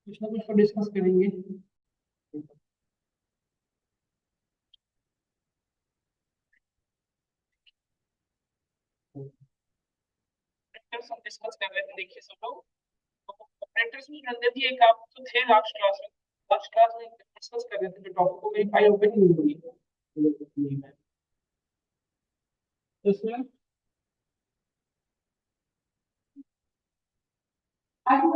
कुछ ना कुछ तो डिस्कस करेंगे। ऑपरेटर्स हम डिस्कस कर रहे थे, देखिए सब लोग। ऑपरेटर्स में जल्दी थी एक आप तो थे लास्ट क्लास में। लास्ट क्लास में डिस्कस कर रहे थे जो टॉपिक को, मेरी फाइल ओपन ही नहीं हुई। तो इसमें आगे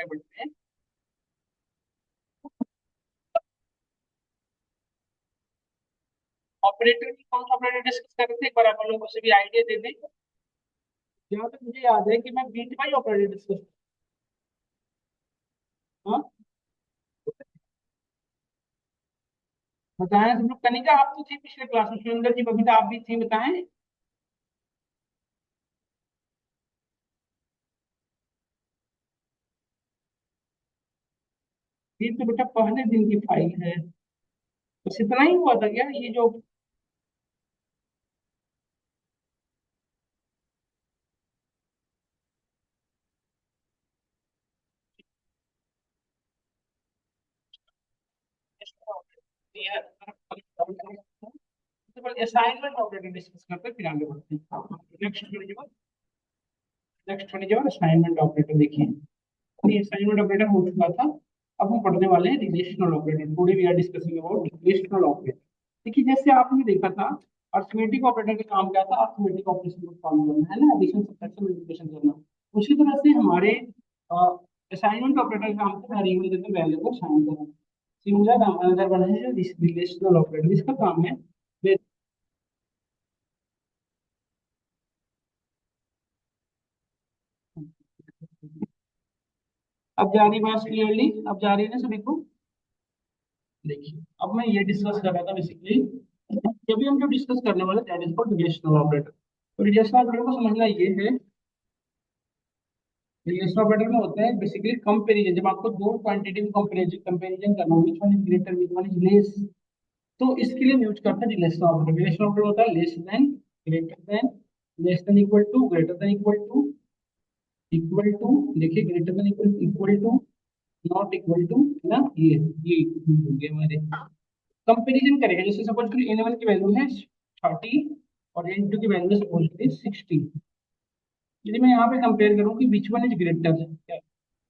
बढ़ते हैं। ऑपरेटर की कौन सा ऑपरेटर डिस्कस कर रहे थे, एक बार आप लोगों को से भी आइडिया दे दें। जहाँ तक मुझे याद है कि मैं बीट वाई ऑपरेटर डिस्कस। हाँ, बताएं तुम लोग। कनिका आप तो थी पिछले क्लास में, सुरेंद्र जी बबीता आप भी थी, बताएं। ये तो बेटा पहले दिन की फाइल है। बस इतना ही हुआ था क्या ये जो। असाइनमेंट ऑपरेटर डिस्कस करते हैं, फिर आगे बढ़ते हैं। नेक्स्ट असाइनमेंट ऑपरेटर देखिए। ये असाइनमेंट ऑपरेटर हो चुका था। अब हम पढ़ने वाले हैं relational operator. Today we are discussing about relational operator. देखिए जैसे आपने देखा था, अर्थमेटिक ऑपरेटर का काम क्या था, अर्थमेटिक ऑपरेशन को सॉल्व करना है ना, एडिशन सब्ट्रैक्शन मल्टीप्लिकेशन करना। उसी तरह से हमारे असाइनमेंट ऑपरेटर का काम था वेरिएबल देकर वैल्यू को असाइन करना। सिमिलर अनदर वन है रिलेशनल ऑपरेटर, इसका काम है। अब जा रही बात क्लियरली, अब जा रही है ना सभी को। देखिए अब मैं ये डिस्कस कर रहा था बेसिकली, जब भी हम जो डिस्कस करने वाले that is called relational operator. तो रिलेशनल ऑपरेटर को समझना ये है, रिलेशनल ऑपरेटर में होते हैं बेसिकली कंपैरिजन। जब आपको दो क्वांटिटी में कंपैरिजन कंपैरिजन करना हो, which one is greater which one is less, तो इसके लिए यूज करते हैं रिलेशनल ऑपरेटर। रिलेशनल ऑपरेटर होता है less than, greater than, less than equal to, greater than equal to, equal to. देखिए greater than equal equal to, not equal to, है ना। ये हो गए हमारे। कंपैरिजन करेगा, जैसे सपोज करिए एन वन की वैल्यू है 30 और एन टू की वैल्यू सपोज करिए 60। यदि मैं यहाँ पे कंपेयर करूँ कि which one is greater,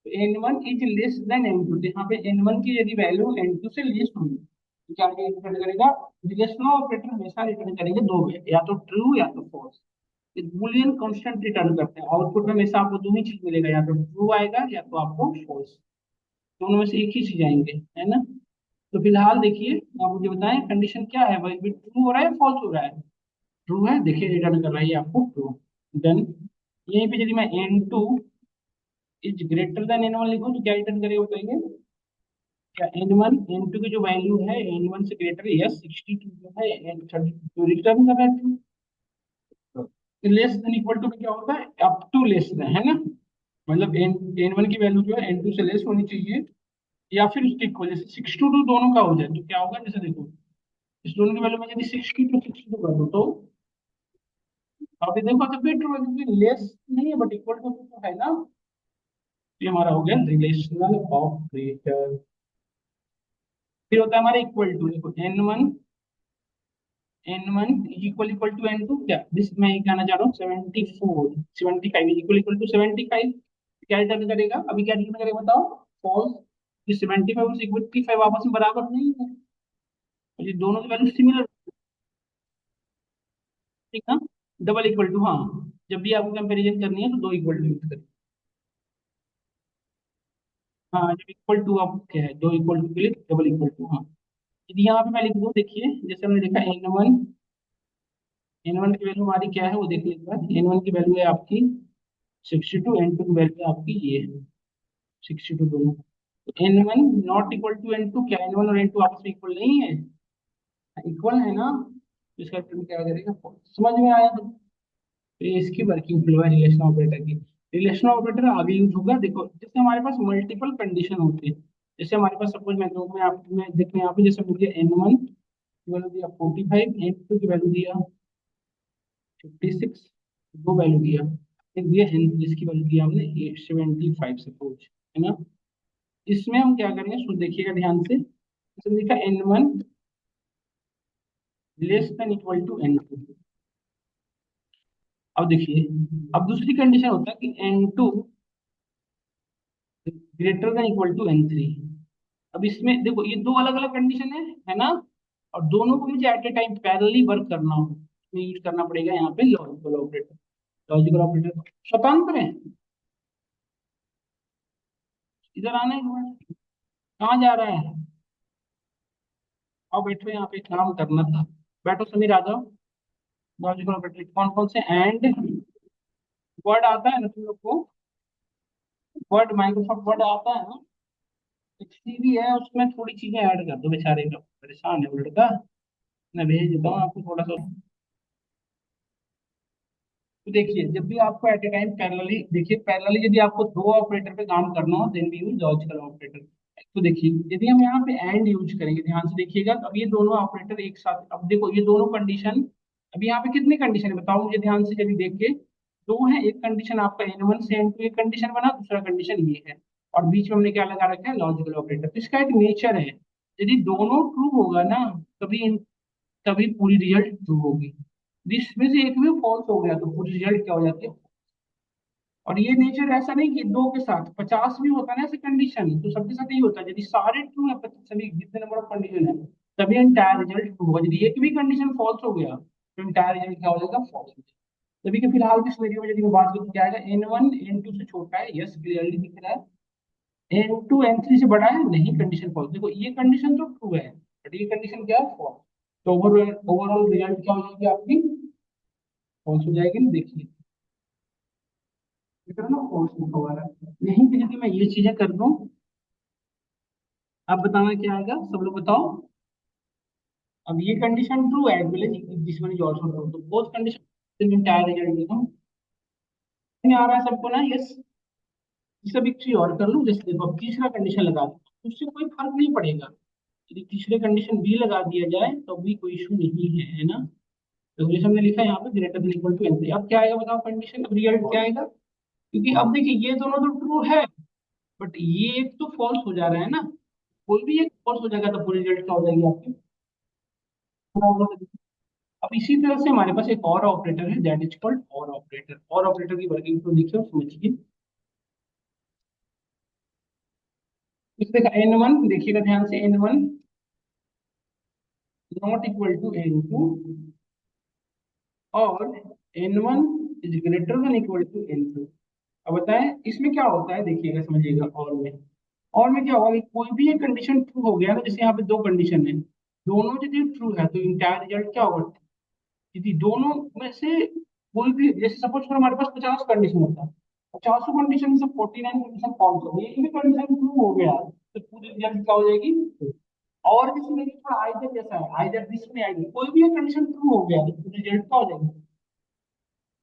N one is less than N two, यहाँ पे एन वन की यदि वैल्यू एन टू से लेस होगी तो क्या रिटर्न करेगा। रिलेशनल ऑपरेटर हमेशा रिटर्न करेंगे दो वे, या तो ट्रू या तो फॉल्स। ये बूलियन कांस्टेंट रिटर्न करते हैं, आउटपुट में हमेशा आपको दो ही चीज मिलेगा, या तो ट्रू आएगा या तो आपको फॉल्स। दोनों में से एक ही चीज आएंगे, है ना। तो फिलहाल देखिए आप मुझे बताएं कंडीशन क्या है, भाई ट्रू हो रहा है फॉल्स हो रहा है। ट्रू है, देखिए रिटर्न कर रहा है ये आपको ट्रू। देन यहीं पे यदि मैं N two is greater than N one लिखूं तो क्या रिटर्न करेगा बताइए। क्या एन वन एन टू की जो वैल्यू है एन वन से ग्रेटर है, यस 62 जो है एन 32 तो रिटर्न कर रहा है true. Less than equal to में क्या होता है, अप टू लेस देन, है ना। मतलब एन एन वन की वैल्यू जो है एन टू से लेस होनी चाहिए, या फिर उसके इक्वल। जैसे 62 दोनों का हो जाए तो क्या होगा, जैसे देखो इस दोनों की वैल्यू में यदि 62 कर दो तो अभी देखो तो फिर ट्रू है, क्योंकि लेस नहीं है बट इक्वल टू तो है ना। ये हमारा हो गया रिलेशनल ऑपरेटर। फिर होता है हमारा इक्वल टू, देखो N one equal equal to N two, क्या दिस मैं ये कहना चाह रहा हूँ 75 इक्वल इक्वल टू 75। क्या रिटर्न करेगा, अभी क्या रिटर्न करेगा बताओ, फॉल्स। ये 75 और 75 आपस में बराबर नहीं है, ये दोनों की वैल्यू सिमिलर। ठीक है, डबल इक्वल टू, हाँ। जब भी आपको कंपैरिजन करनी है तो दो इक्वल टू यूज करें। हाँ जब इक्वल टू आप क्या है, दो इक्वल टू के लिए डबल इक्वल टू, हाँ। यदि यहाँ पे मैं लिख दूँ, देखिए जैसे हमने देखा एन वन की वैल्यू हमारी क्या है वो देख लीजिए। एन वन की वैल्यू है आपकी 62, एन टू की वैल्यू है आपकी ये 62 दोनों। N one not equal to N two, क्या एन वन और एन टू आपस में इक्वल नहीं है, इक्वल है ना। तो इसका रिटर्न क्या करेगा, समझ में आया। तो ये इसकी वर्किंग फ्लो है रिलेशन ऑपरेटर की। रिलेशनल ऑपरेटर आगे यूज होगा। देखो जैसे हमारे पास मल्टीपल कंडीशन होते हैं, जैसे हमारे पास सपोज मैं दो मैं आप मैं देखो यहाँ पे जैसे मुझे N1 की वैल्यू दिया 45, N2 की वैल्यू दिया 56, दो वैल्यू दिया, एक दिया N जिसकी वैल्यू दिया हमने 75 सपोज, है ना। इसमें हम क्या करेंगे, सो देखिएगा ध्यान से, इसमें लिखा N1 less than equal to N2। अब देखिए, अब दूसरी कंडीशन होता है कि N2 greater than equal to N3। अब इसमें देखो ये दो अलग अलग कंडीशन है ना, और दोनों को मुझे at a time parallelly work करना हो, इसमें यूज करना पड़ेगा यहाँ पे लॉजिकल ऑपरेटर। लॉजिकल ऑपरेटर स्वतंत्र है। इधर आना है एक बार। कहाँ जा रहा है? आओ बैठो यहाँ पे, काम करना था। बैठो समीर, आ जाओ। लॉजिकल ऑपरेटर कौन कौन से एंड वर्ड आता है ना तुम लोग को? वर्ड माइक्रोसॉफ्ट वर्ड आता है ना? सी भी है उसमें, थोड़ी चीजें ऐड कर दो, बेचारे का परेशान है वो लड़का। मैं भेज देता हूँ आपको थोड़ा सा। तो देखिए जब भी आपको एट ए टाइम पैरेलली, देखिए पैरेलली यदि आपको दो ऑपरेटर पे काम करना हो then we use logical operator. तो देखिए यदि हम यहाँ पे एंड यूज करेंगे, ध्यान से देखिएगा, तो अब ये दोनों ऑपरेटर एक साथ, अब देखो ये दोनों कंडीशन, अभी यहाँ पे कितनी कंडीशन है बताओ मुझे ध्यान से यदि देख के। दो है, एक कंडीशन आपका N1 से N2 एक कंडीशन बना, दूसरा कंडीशन ये है, और बीच में हमने क्या लगा रखा है, लॉजिकल ऑपरेटर। तो इसका एक नेचर है, यदि दोनों ट्रू होगा ना, तभी तभी पूरी रिजल्ट ट्रू होगी। इसमें से एक भी फॉल्स हो गया तो पूरी रिजल्ट क्या हो जाती है। और ये नेचर ऐसा नहीं कि दो के साथ 50 भी होता है ना ऐसे कंडीशन, तो सबके साथ यही होता है, यदि सारे ट्रू है, सभी जितने नंबर ऑफ कंडीशन है, तभी एंटायर रिजल्ट ट्रू होगा। यदि एक भी कंडीशन फॉल्स हो गया तो एंटायर रिजल्ट क्या हो जाएगा, फॉल्स। तभी कि फिलहाल की सिनेरियो में यदि मैं बात करूं तो क्या आएगा, N1 N2 से छोटा है, यस क्लियरली दिख रहा है। N2 N3 से बड़ा है, नहीं, कंडीशन फॉल्स। देखो ये कंडीशन तो ट्रू है, बट ये कंडीशन क्या है, फॉल्स। तो ओवरऑल ओवरऑल रिजल्ट क्या हो जाएगी आपकी, फॉल्स हो जाएगी ना। देखिए इतना ना फॉल्स लिखा हुआ है, यहीं पे यदि मैं ये चीजें कर दूं, अब बताना क्या आएगा, सब लोग बताओ। अब ये कंडीशन ट्रू है as well as this one is also true, तो बोथ कंडीशन एंटायर रिजल्ट लिखो। में आ रहा है सबको ना, यस। सब एक चीज और कर लूं, जैसे देखो अब तीसरा कंडीशन लगा दूं, तो उससे कोई फर्क नहीं पड़ेगा। यदि तीसरे कंडीशन भी लगा दिया जाए तो भी कोई इशू नहीं है ना। तो जैसे हमने लिखा है यहाँ पे greater than equal to N3, अब क्या आएगा बताओ कंडीशन, अब रिजल्ट क्या आएगा, क्योंकि अब देखिए ये दोनों तो ट्रू है, बट ये एक तो फॉल्स हो जा रहा है ना, कोई भी एक फॉल्स हो जाएगा तो पूरी रिजल्ट क्या हो जाएगी आपकी। अब इसी तरह से हमारे पास एक और ऑपरेटर है, दैट इज कॉल्ड और ऑपरेटर। और ऑपरेटर की वर्किंग को देखिए और समझिए। इसमें N1 देखिएगा ध्यान से, N1 not equal to N2, और N1 is greater than equal to N2। अब बताएं इसमें क्या होता है, देखिएगा समझिएगा। और में क्या होगा कि कोई भी एक कंडीशन ट्रू हो गया ना, जैसे यहाँ पे दो कंडीशन है, दोनों यदि ट्रू है तो इंटायर रिजल्ट क्या होगा। यदि दोनों में से कोई भी, जैसे सपोज करो हमारे पास 50 कंडीशन होता है, 50 कंडीशन में से 49 कंडीशन फॉल्स हो गई, एक भी कंडीशन ट्रू हो गया तो पूरी रिजल्ट क्या हो जाएगी। और जिसमें थोड़ा आइदर जैसा है, आइदर दिस में आइदर, कोई भी एक कंडीशन ट्रू हो गया तो पूरी रिजल्ट क्या हो जाएगी,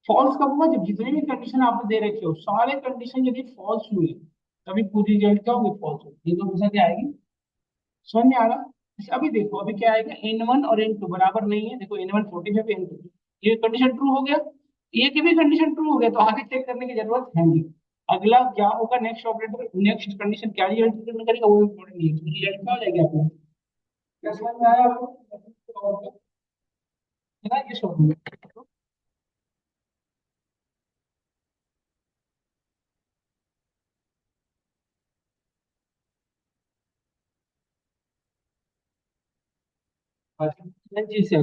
फॉल्स। कब होगा, जब जितने भी कंडीशन आपने दे रखे हो सारे कंडीशन यदि फॉल्स हुए तभी पूरी रिजल्ट क्या होगी, फॉल्स होगी। ये तो हमेशा क्या आएगी, समझ में आ रहा। अभी देखो अभी क्या आएगा, N1 और N2 बराबर नहीं है, देखो N1 45, N2, ये कंडीशन ट्रू हो गया, ये की भी कंडीशन ट्रू हो गया, तो आगे चेक करने की जरूरत है नहीं। अगला क्या होगा, नेक्स्ट ऑपरेटर नेक्स्ट कंडीशन क्या रिजल्ट करेगा वो इम्पोर्टेंट नहीं है, रिजल्ट क्या हो जाएगी आपको। क्या समझ में आया आपको, है ना, ये समझ। अच्छा जी सर,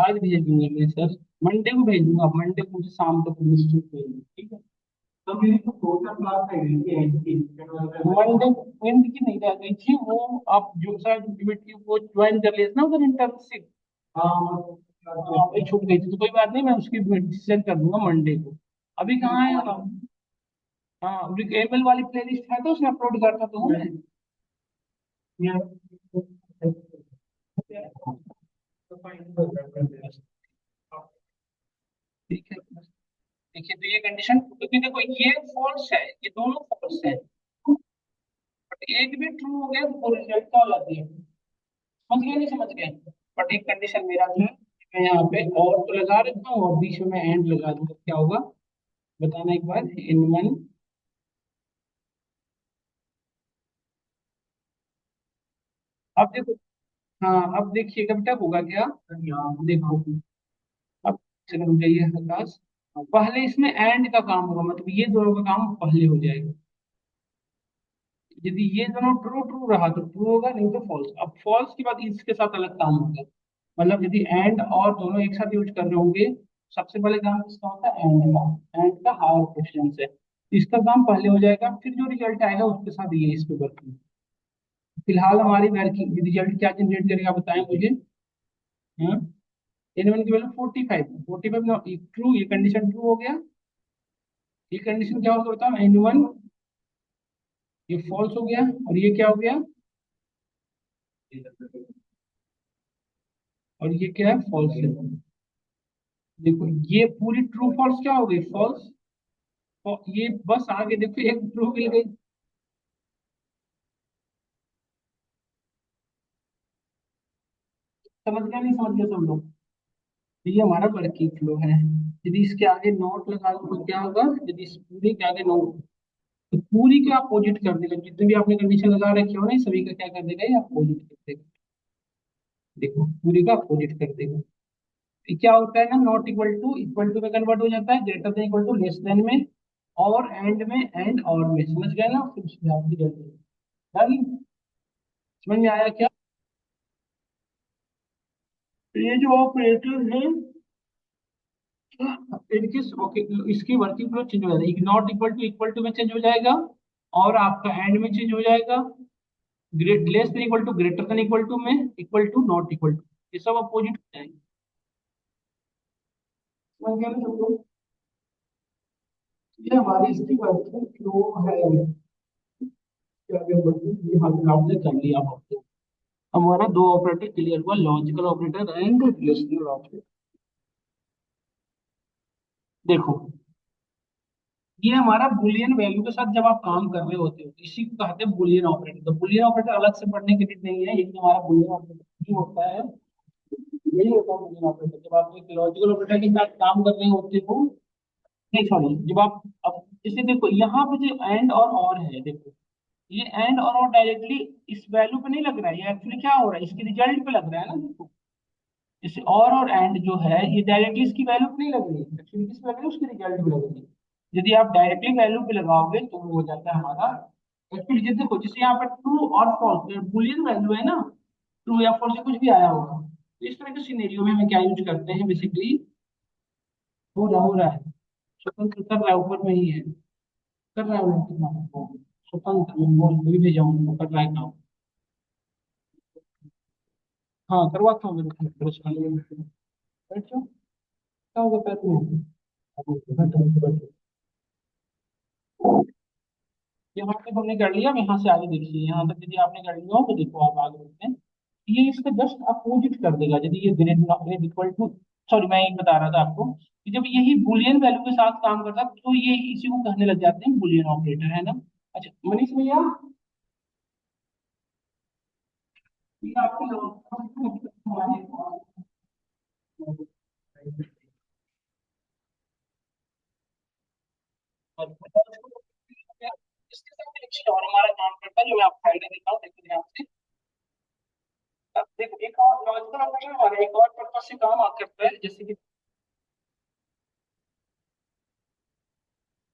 आज भेज दूंगा मैं सर, मंडे को भेज दूंगा, मंडे को मुझे शाम तक निश्चित भेज दूंगा, ठीक है। तो मेरी तो टोटल क्लास है मंडे मंडे की नहीं रह गई थी वो, आप जो शायद की वो ज्वाइन कर लिया था ना उधर इंटर्नशिप। हाँ वही छूट गई थी, तो कोई बात नहीं, मैं उसकी डिसीजन कर दूंगा मंडे को। अभी कहाँ है आप? हाँ एमएल वाली प्लेलिस्ट है तो उसने अपलोड करता तो हूँ मैं। ठीक है। देखिए तो ये कंडीशन, क्योंकि देखो ये फॉल्स है, ये दोनों फॉल्स है, बट एक भी ट्रू हो गया तो रिजल्ट क्या हो जाती है, समझ गए नहीं समझ गए। बट एक कंडीशन मेरा जो है, मैं यहाँ पे और तो लगा रखा हूँ और बीच में मैं एंड लगा दूंगा, क्या होगा बताना एक बार। इन वन, अब देखो, हाँ अब देखिएगा बेटा होगा क्या, देखो अब, चलो रुक जाइए आकाश, पहले इसमें एंड का काम होगा, मतलब ये दोनों का काम पहले हो जाएगा। यदि ये दोनों ट्रू ट्रू रहा तो ट्रू होगा, नहीं तो फॉल्स। अब फॉल्स के बाद इसके साथ अलग काम होगा, मतलब यदि एंड और दोनों एक साथ यूज कर रहे होंगे, सबसे पहले काम किसका होता है, एंड का हायर प्रेसिडेंस है, इसका काम पहले हो जाएगा, फिर जो रिजल्ट आएगा उसके साथ ये इस पे वर्किंग। फिलहाल हमारी वर्किंग रिजल्ट क्या जनरेट करेगा बताएं मुझे। हाँ, एन वन की वैल्यू 45, 45 ट्रू, ये कंडीशन ट्रू हो गया। ये कंडीशन क्या होगा बताओ, एन वन ये फॉल्स हो गया, और ये क्या हो गया, और ये क्या है, फॉल्स है। देखो ये पूरी ट्रू फॉल्स क्या हो गई, फॉल्स। ये बस आगे देखो एक ट्रू मिल गई। समझ गया नहीं समझ गया सब लोग। तो ये हमारा वर्किंग फ्लो है। यदि इसके आगे नोट लगा दो तो क्या होगा, यदि इस पूरी के आगे नोट, तो पूरी के अपोजिट कर देगा, जितने भी आपने कंडीशन लगा रखे हो ना, ये सभी का क्या कर देगा, ये अपोजिट कर देगा। देखो पूरी का अपोजिट कर देगा। ये क्या होता है ना, नॉट इक्वल टू में कन्वर्ट हो जाता है, greater than equal to less than में, और एंड में, एंड और में, समझ गए ना, फिर उसमें आपकी जल्दी समझ में आया क्या। तो ये जो ऑपरेटर है इनकी, ओके, इसकी वर्किंग फ्लो चेंज हो जाएगी, नॉट इक्वल टू में चेंज हो जाएगा, और आपका एंड में चेंज हो जाएगा, great less than equal to greater than equal to में, equal to not equal to, ये सब अपोजिट हो जाएंगे। समझ गए ना सबको? ये हमारी इसकी वर्किंग फ्लो है। क्या क्या वर्किंग ये हमने आपने कर लिया आपको। हमारा दो ऑपरेटर क्लियर हुआ, logical operator and relational operator. देखो ये हमारा बुलियन वैल्यू के साथ जब आप काम कर रहे होते हो, इसी को कहते हैं बुलियन ऑपरेटर। तो बुलियन ऑपरेटर अलग से पढ़ने की नीड नहीं है, ये हमारा बुलियन ऑपरेटर ही होता है, यही होता है बुलियन ऑपरेटर। जब आप एक लॉजिकल ऑपरेटर के साथ काम कर रहे होते हो, नहीं सॉरी, जब आप, अब जैसे देखो यहाँ पे जो एंड और है, देखो ये एंड और डायरेक्टली इस वैल्यू पे नहीं लग रहा है, ये एक्चुअली क्या हो रहा है, इसके रिजल्ट पे लग रहा है ना, देखो जैसे और एंड जो है ये डायरेक्टली इसकी वैल्यू पे नहीं लग रही है, एक्चुअली किस पे लग रही है, उसके रिजल्ट पे लग रही है। यदि आप डायरेक्टली वैल्यू पे लगाओगे तो वो हो जाता है हमारा एक्चुअली, जैसे देखो जैसे यहाँ पर ट्रू और फॉल्स बुलियन वैल्यू है ना, ट्रू या फॉल्स से कुछ भी आया होगा, तो इस तरह के सिनेरियो में हम क्या यूज करते हैं बेसिकली, हो रहा है, स्वतंत्र कर रहा है, ऊपर में ही है, कर रहा है वो कितना स्वतंत्र, मैं बोल भी भेजा हूँ उनको, कर रहा है काम। हाँ करवाता हूँ मेरे को, बैठ जाओ, क्या होगा पैर में, बैठो बैठो। यहाँ तक हमने कर लिया, अब यहाँ से आगे देखिए, यहाँ तक यदि आपने कर लिया हो तो देखो आप आगे बढ़ते हैं। ये इसका जस्ट अपोजिट कर देगा, यदि ये ग्रेड इक्वल टू, सॉरी मैं एक बता रहा था आपको कि जब यही बुलियन वैल्यू के साथ काम करता है, तो ये इसी को कहने लग जाते हैं बुलियन ऑपरेटर, है ना। अच्छा मनीष भैया, ये आपके लोग इसके साथ एक चीज और हमारा काम करता है, जो मैं आपको आइडिया देता हूँ, देखो ध्यान से। अब देखो एक और लॉजिकल ऑपरेशन हमारा एक और पर्पज से काम करता है, जैसे कि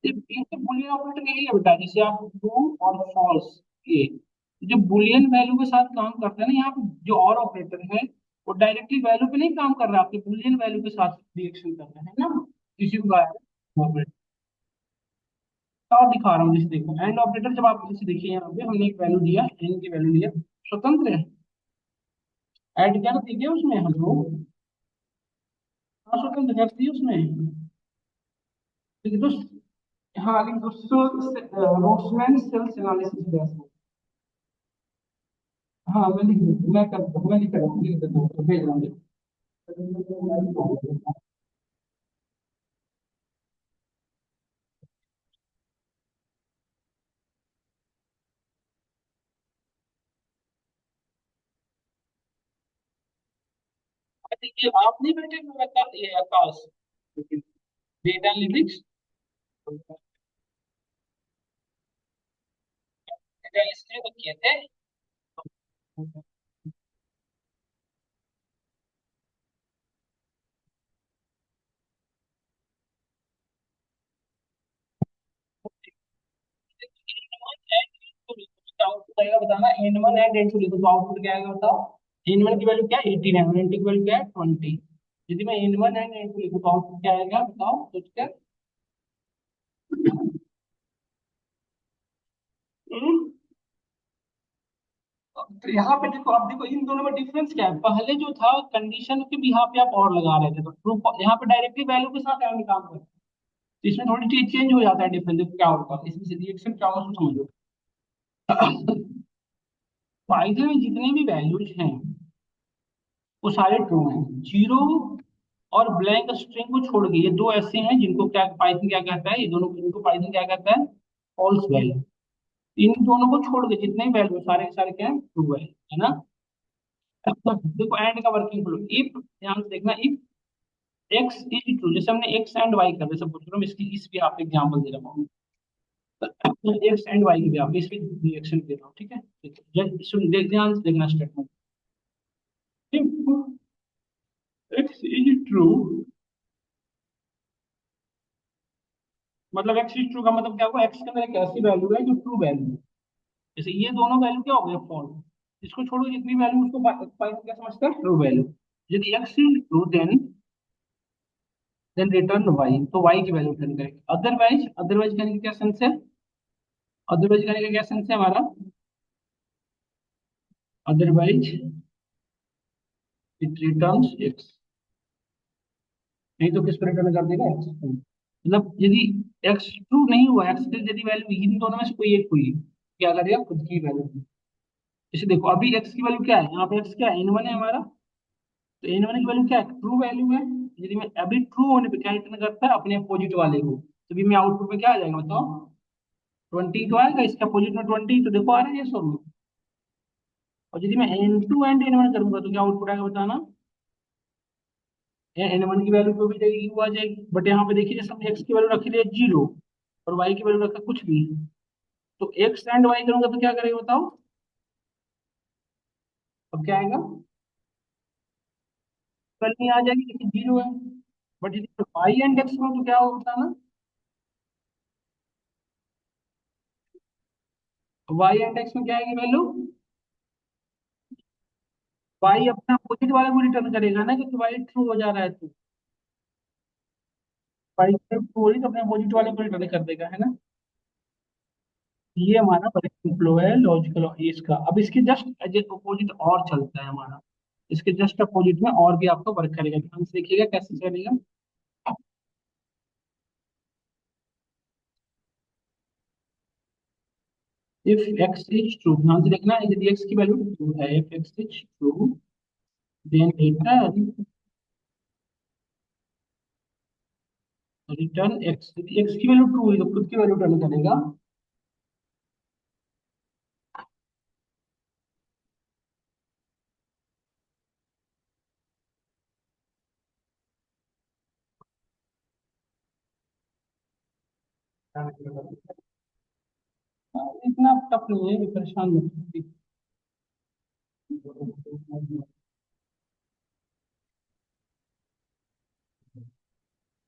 इनके बुलियन ऑपरेटर यही है बेटा, जैसे आप ट्रू और फॉल्स, ये जो बुलियन वैल्यू के साथ काम करता है ना, यहाँ पे जो और ऑपरेटर है वो डायरेक्टली वैल्यू पे नहीं काम कर रहा, आपके बुलियन वैल्यू के साथ रिएक्शन कर रहा है ना, इसी को ऑपरेटर। और दिखा रहा हूँ, जैसे देखो एंड ऑपरेटर, जब आप जैसे देखिए यहाँ पे हमने एक वैल्यू दिया, एन की वैल्यू दिया, स्वतंत्र है, ऐड क्या कर दिया उसमें हम लोग, हाँ स्वतंत्र कर दिया उसमें, ठीक है। तो हाँ लेकिन रोस्मैन सेल्स एनालिसिस, हाँ मैं लिख देता हूँ, मैं करता हूँ, मैं लिख रहा हूँ, लिख देता हूँ, तो भेज रहा हूँ। ये आप नहीं बैठे हुए ये आकाश डेटा एनालिटिक्स इसलिए तो किए थे। आउटपुट आएगा बताना n1 एंड n2 लिखो तो आउटपुट क्या आएगा बताओ। n1 की वैल्यू क्या है 18 है और n2 की वैल्यू क्या है 20। यदि मैं n1 एंड n2 लिखूं तो आउटपुट क्या आएगा बताओ सोच कर। हम्म, तो यहाँ पे देखो अब देखो इन दोनों में डिफरेंस क्या है। पहले जो था कंडीशन के भी यहाँ पे आप और लगा रहे थे तो ट्रू यहाँ पे डायरेक्टली वैल्यू के साथ आगे काम करते हैं। तो इसमें थोड़ी चीज चेंज हो जाता है डिफरेंस। देखो क्या होगा इसमें से रिएक्शन क्या होगा उसको समझो। फाइनल में जितने भी वैल्यूज हैं वो सारे ट्रू हैं। जीरो और ब्लैंक स्ट्रिंग को छोड़ के ये दो ऐसे हैं जिनको क्या पाइथन क्या कहता है, ये दोनों इनको पाइथन क्या कहता है फॉल्स वैल्यू। इन दोनों को छोड़ के जितने भी वैल्यू सारे के सारे क्या है ट्रू है ना। तो देखो एंड का वर्किंग फ्लो इफ ध्यान से देखना इफ एक्स इज ट्रू जैसे हमने एक्स एंड वाई कर रहे सब बोल रहा हूँ इसकी इस पे आप एग्जांपल दे रहा हूँ। एक्स एंड वाई की भी आप इसकी रिएक्शन दे रहा हूँ ठीक है। सुन देख ध्यान से देखना स्टेटमेंट। एक्स इज ट्रू मतलब एक्स इज ट्रू का मतलब क्या हुआ एक्स के अंदर एक ऐसी वैल्यू है जो ट्रू वैल्यू है। जैसे ये दोनों वैल्यू क्या हो गया फॉल्स इसको छोड़ो जितनी वैल्यू उसको पाइथन क्या समझता है ट्रू वैल्यू। यदि X is true then return Y तो वाई की वैल्यू रिटर्न करेगी। अदरवाइज अदरवाइज करने का क्या सेंस है। अदरवाइज करने का क्या सेंस है हमारा। अदरवाइज इट रिटर्न्स एक्स नहीं तो किस पर रिटर्न कर देगा एक्स मतलब यदि एक्स ट्रू नहीं हुआ एक्स की यदि वैल्यू इन दोनों में से कोई एक हुई क्या करेगा खुद की वैल्यू। जैसे देखो अभी एक्स की वैल्यू क्या है यहाँ पे एक्स क्या है n1 है हमारा। तो n1 की वैल्यू क्या है ट्रू वैल्यू है। यदि मैं अभी ट्रू होने पे क्या रिटर्न करता है अपने अपोजिट वाले को तो भी मैं आउटपुट में क्या आ जाएगा बताओ 20 तो आएगा इसके अपोजिट में 20 तो देखो आ रहा है ये सब। और यदि मैं n2 एंड n1 करूंगा तो क्या आउटपुट आएगा बताना। n1 की वैल्यू तो भी जाएगी वो आ जाएगी बट यहाँ पे देखिए जैसे हमने एक्स की वैल्यू रखी है जीरो और वाई की वैल्यू रखा कुछ भी। तो एक्स एंड वाई करूंगा तो क्या करेगा बताओ। अब क्या आएगा वैल्यू नहीं आ जाएगी क्योंकि जीरो है। बट यदि वाई एंड एक्स में तो क्या होगा बताना। वाई एंड एक्स में क्या आएगी वैल्यू। वाई अपना अपोजिट वाले को रिटर्न करेगा ना क्योंकि वाई ट्रू हो जा रहा है तो वाई ट्रू हो रही तो अपने अपोजिट वाले को रिटर्न कर देगा है ना। ये हमारा फ्लो है लॉजिकल इसका। अब इसके जस्ट अपोजिट और चलता है हमारा। इसके जस्ट अपोजिट में और भी आपको वर्क करेगा ध्यान से देखिएगा कैसे चलेगा। इफ एक्स इज ट्रू ध्यान से देखना यदि एक्स की वैल्यू ट्रू है if X is true then return return X यदि एक्स की वैल्यू ट्रू है तो खुद की वैल्यू रिटर्न करेगा। इतना टफ नहीं है कि परेशान मत होइए।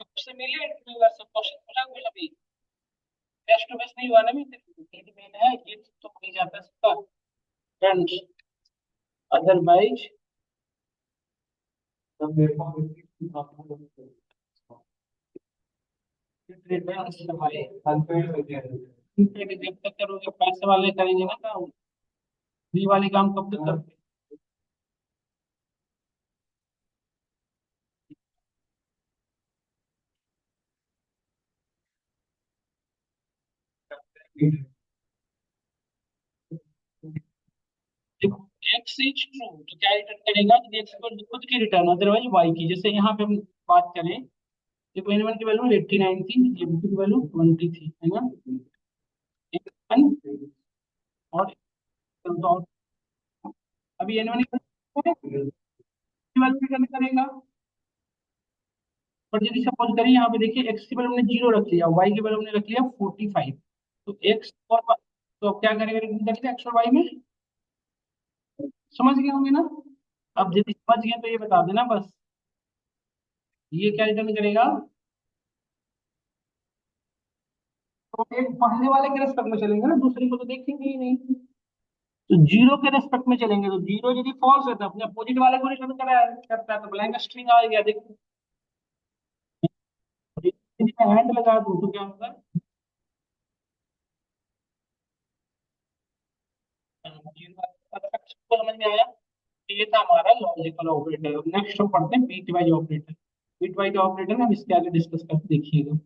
उससे मिले सब क्वेश्चन पूछा कुछ अभी फेस टू फेस नहीं हुआ ना। भी मेन है ये तो हो ही जाता है सबका फ्रेंड्स। अदरवाइज जब तक करोगे पैसे वाले करेंगे ना काम फ्री वाले काम कब तक करते हैं। एक्स इज ट्रू तो क्या रिटर्न करेगा कि एक्स को खुद की रिटर्न अदरवाइज वाई की। जैसे यहाँ पे हम बात करें देखो n1 की वैल्यू 89 थी n2 की वैल्यू 20 थी है ना। n1 और अभी n1 की value वैल्यू रिटर्न करेगा। पर यदि सपोज करिए यहाँ पे देखिए एक्स की वैल्यू हमने 0 रख लिया, वाई की वैल्यू हमने रख लिया 45, तो एक्स और तो अब क्या करेगा रिटर्न करेगा एक्स और वाई में। समझ गए होंगे ना। अब यदि समझ गए तो ये बता देना बस, ये क्या रिटर्न करेगा। तो एक पहले वाले के रेस्पेक्ट में चलेंगे ना, दूसरे को तो देखेंगे ही नहीं। तो जीरो के रेस्पेक्ट में चलेंगे, तो जीरो यदि फॉल्स है तो अपने अपोजिट वाले को रिटर्न करा करता है, तो ब्लैंक स्ट्रिंग आ गया देखो। यदि मैं हैंड लगा दूं तो क्या होगा। सबको समझ में आया। तो ये था हमारा लॉजिकल ऑपरेटर। नेक्स्ट हम पढ़ते हैं bitwise operator. Bitwise operator में हम इसके आगे डिस्कस करते देखिएगा।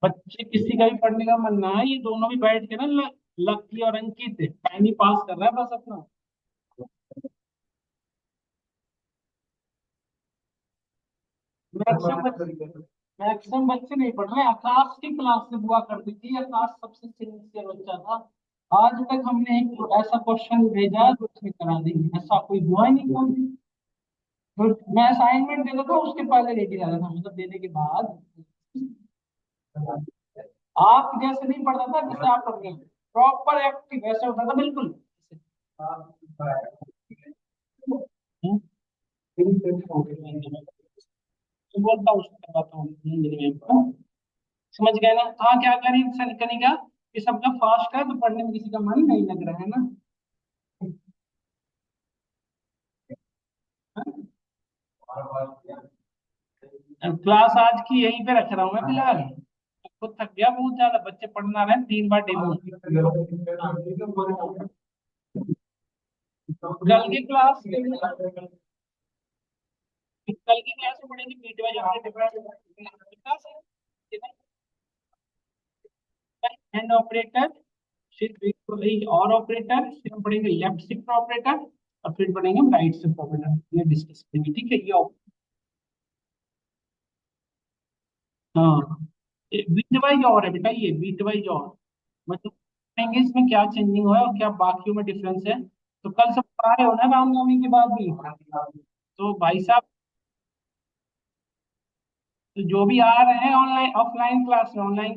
बच्चे किसी का भी पढ़ने का मन ना है, ये दोनों भी बैठ के ना लकी और अंकित टाइम ही पास कर रहा है बस अपना। मैक्सिमम बच्चे नहीं पढ़ रहे। आकाश की क्लास से हुआ करती थी, आकाश सबसे सिंसियर बच्चा था। आज तक हमने एक ऐसा क्वेश्चन भेजा जो उसने करा दी, ऐसा कोई हुआ ही नहीं कोई। तो मैं असाइनमेंट देता था उसके पहले लेके जाता था, मतलब देने के बाद। आप जैसे नहीं पढ़ता था जैसे आप पढ़ रहे हैं, प्रॉपर एक्टिव ऐसे होता था बिल्कुल। हम्म, तो बोलता हूँ उसको करवाता हूँ हिंदी में आपको। समझ गए ना। हाँ क्या करें करेगा कि सबका फास्ट है तो पढ़ने में किसी का मन नहीं लग रहा है ना। क्लास आज की यहीं पे रख रहा हूँ मैं फिलहाल। खुद थक गया बहुत ज्यादा, बच्चे पढ़ना रहे 3 बार डेमो। कल की क्लास कल की क्लास में पढ़ेंगे bitwise operator, and operator, फिर बीट वाइज और ऑपरेटर, फिर हम पढ़ेंगे लेफ्ट शिफ्ट ऑपरेटर, और फिर पढ़ेंगे हम राइट शिफ्ट ऑपरेटर। ये डिस्कस करेंगे ठीक है। ये हाँ बीट वाइज और है बेटा, ये बीट वाइज और मतलब देखेंगे इसमें क्या चेंजिंग हुआ है और क्या बाकियों में डिफरेंस है। तो कल सब आ रहे हो ना रामनवमी के बाद भी। तो भाई साहब, तो जो भी आ रहे हैं ऑनलाइन ऑफलाइन क्लास में, ऑनलाइन